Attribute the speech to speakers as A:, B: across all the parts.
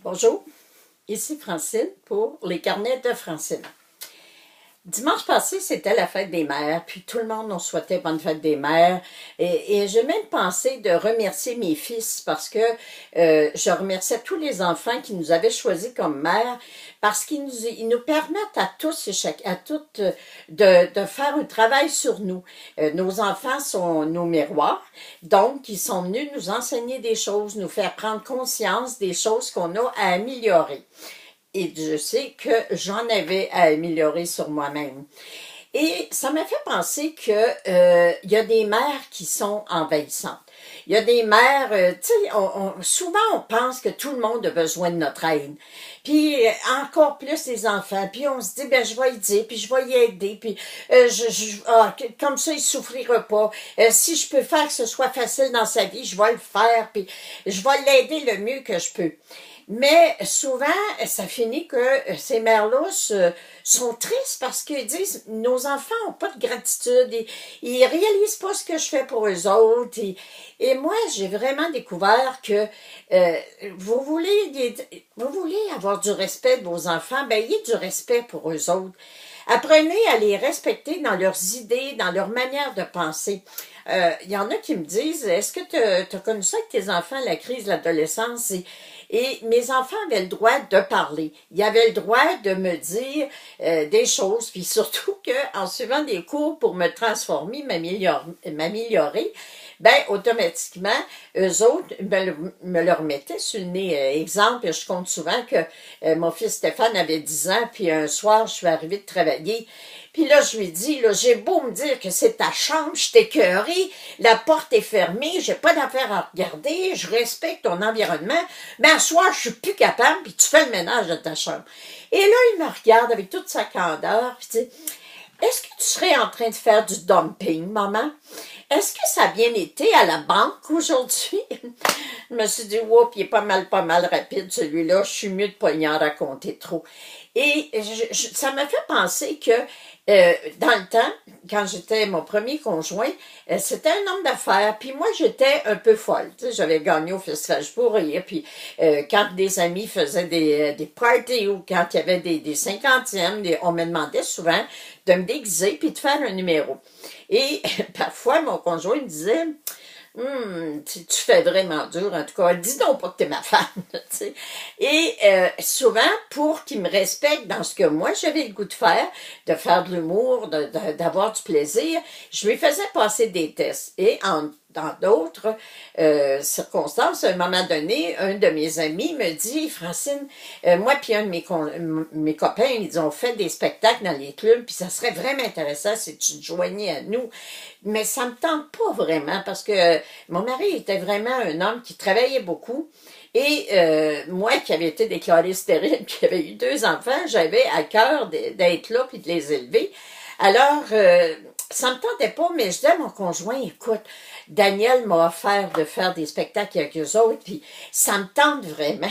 A: Bonjour, ici Francine pour les carnets de Francine. Dimanche passé, c'était la fête des mères, puis tout le monde nous souhaitait bonne fête des mères. Et j'ai même pensé de remercier mes fils parce que je remerciais tous les enfants qui nous avaient choisis comme mères parce qu'ils nous permettent à tous et à toutes de faire un travail sur nous. Nos enfants sont nos miroirs, donc ils sont venus nous enseigner des choses, nous faire prendre conscience des choses qu'on a à améliorer. Et je sais que j'en avais à améliorer sur moi-même. Et ça m'a fait penser que y a des mères qui sont envahissantes. Il y a des mères, tu sais, souvent on pense que tout le monde a besoin de notre aide. Puis encore plus les enfants. Puis on se dit, ben je vais y dire, puis je vais y aider, puis comme ça il souffrira pas. Si je peux faire que ce soit facile dans sa vie, je vais le faire, puis je vais l'aider le mieux que je peux. Mais souvent, ça finit que ces mères-là sont tristes parce qu'ils disent nos enfants n'ont pas de gratitude, ils réalisent pas ce que je fais pour eux autres. Et moi, j'ai vraiment découvert que euh, vous voulez avoir du respect de vos enfants, ben ayez du respect pour eux autres. Apprenez à les respecter dans leurs idées, dans leur manière de penser. Y en a qui me disent, est-ce que tu as connu ça avec tes enfants, la crise de l'adolescence? Et mes enfants avaient le droit de parler. Ils avaient le droit de me dire des choses, puis surtout qu'en suivant des cours pour me transformer, m'améliorer, ben automatiquement, eux autres me le remettaient sur le nez. Exemple, je compte souvent que mon fils Stéphane avait 10 ans, puis un soir, je suis arrivée de travailler, puis là, je lui dis, là, j'ai beau me dire que c'est ta chambre, je t'ai écœurée, la porte est fermée, j'ai pas d'affaire à regarder, je respecte ton environnement, mais à soir, je suis plus capable, puis tu fais le ménage de ta chambre. Et là, il me regarde avec toute sa candeur, puis dit, est-ce que tu serais en train de faire du dumping, maman? Est-ce que ça a bien été à la banque aujourd'hui? Je me suis dit, oups, il est pas mal rapide celui-là, je suis mieux de pas y en raconter trop. Et ça m'a fait penser que dans le temps, quand j'étais mon premier conjoint, c'était un homme d'affaires, puis moi j'étais un peu folle. Tu sais, j'avais gagné au Festival pour rire, puis quand des amis faisaient des parties ou quand il y avait des cinquantièmes, on me demandait souvent de me déguiser puis de faire un numéro. Et parfois, mon conjoint me disait, tu fais vraiment dur, en tout cas. Dis donc pas que t'es ma femme, tu sais. Et souvent, pour qu'il me respecte dans ce que moi j'avais le goût de faire de l'humour, d'avoir du plaisir, je lui faisais passer des tests. Et dans d'autres circonstances, à un moment donné, un de mes amis me dit, Francine, moi puis un de mes copains, ils ont fait des spectacles dans les clubs, puis ça serait vraiment intéressant si tu te joignais à nous. Mais ça me tente pas vraiment parce que mon mari était vraiment un homme qui travaillait beaucoup. Et moi, qui avais été déclarée stérile, qui avait eu 2 enfants, j'avais à cœur d'être là puis de les élever. Alors, ça me tentait pas, mais je disais à mon conjoint, écoute, Daniel m'a offert de faire des spectacles avec eux autres, puis ça me tente vraiment.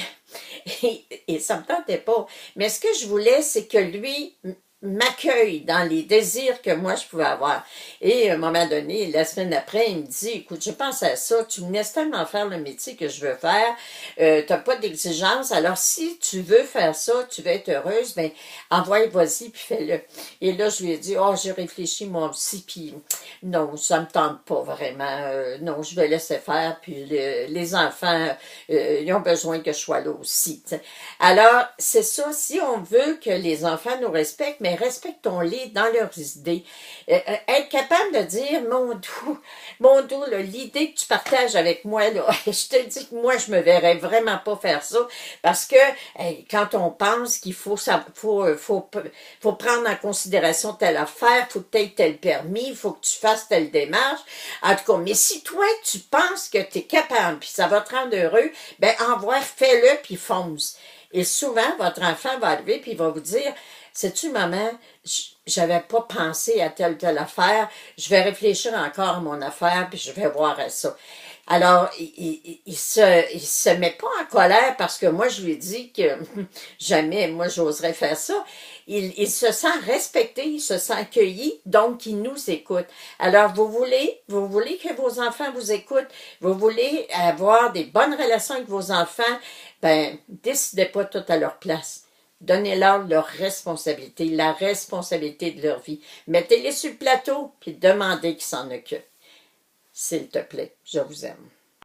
A: Et ça me tentait pas. Mais ce que je voulais, c'est que lui m'accueille dans les désirs que moi je pouvais avoir. Et à un moment donné, la semaine après, il me dit, écoute, je pense à ça, tu me laisses tellement faire le métier que je veux faire, t'as pas d'exigence, alors si tu veux faire ça, tu veux être heureuse, ben envoie, vas-y, puis fais-le. Et là, je lui ai dit, oh, j'ai réfléchi moi aussi, puis non, ça me tente pas vraiment, non, je vais laisser faire, puis les enfants, ils ont besoin que je sois là aussi, t'sais. Alors, c'est ça, si on veut que les enfants nous respectent, mais respectons-les dans leurs idées. Être capable de dire, mon doux, l'idée que tu partages avec moi, là, je te dis que moi, je me verrais vraiment pas faire ça, parce que quand on pense qu'il faut prendre en considération telle affaire, faut que tu aies tel permis, il faut que tu fasses telle démarche, en tout cas, mais si toi, tu penses que tu es capable, puis ça va te rendre heureux, ben envoie, fais-le, puis fonce. Et souvent, votre enfant va arriver puis il va vous dire, sais-tu, maman, j'avais pas pensé à telle affaire, je vais réfléchir encore à mon affaire puis je vais voir à ça. Alors, il se met pas en colère parce que moi, je lui dis que jamais, moi, j'oserais faire ça. Il se sent respecté, il se sent accueilli, donc il nous écoute. Alors, vous voulez que vos enfants vous écoutent, vous voulez avoir des bonnes relations avec vos enfants, ben, décidez pas tout à leur place. Donnez-leur leur responsabilité, la responsabilité de leur vie. Mettez-les sur le plateau, puis demandez qu'ils s'en occupent. S'il te plaît, je vous aime.